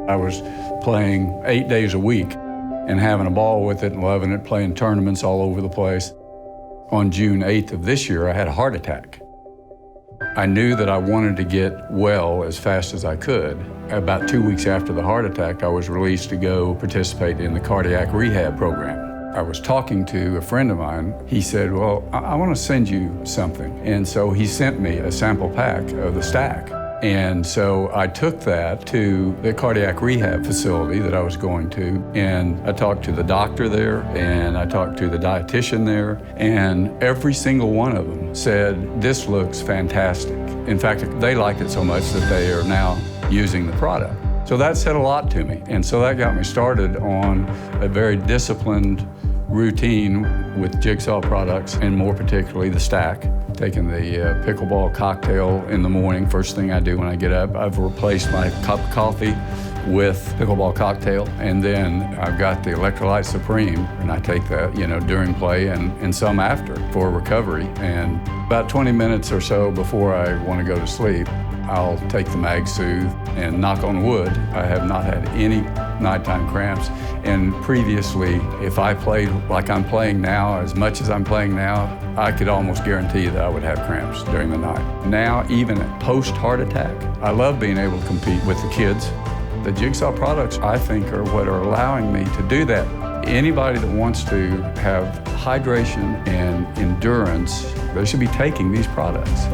I was playing 8 days a week and having a ball with it and loving it, playing tournaments all over the place. On June 8th of this year, I had a heart attack. I knew that I wanted to get well as fast as I could. About 2 weeks after the heart attack, I was released to go participate in the cardiac rehab program. I was talking to a friend of mine. He said, well, I want to send you something. And so he sent me a sample pack of the stack. And so I took that to the cardiac rehab facility that I was going to, and I talked to the doctor there, and I talked to the dietitian there, and every single one of them said, this looks fantastic. In fact, they liked it so much that they are now using the product. So that said a lot to me, and so that got me started on a very disciplined routine with Jigsaw products, and more particularly the stack. Taking the pickleball cocktail in the morning, first thing I do when I get up. I've replaced my cup of coffee with pickleball cocktail, and then I've got the Electrolyte Supreme, and I take that, during play and some after for recovery. And about 20 minutes or so before I want to go to sleep, I'll take the Mag Soothe, and knock on wood, I have not had any nighttime cramps. And previously, if I played like I'm playing now, as much as I'm playing now, I could almost guarantee that I would have cramps during the night. Now, even post-heart attack, I love being able to compete with the kids. The Jigsaw products, I think, are what are allowing me to do that. Anybody that wants to have hydration and endurance, they should be taking these products.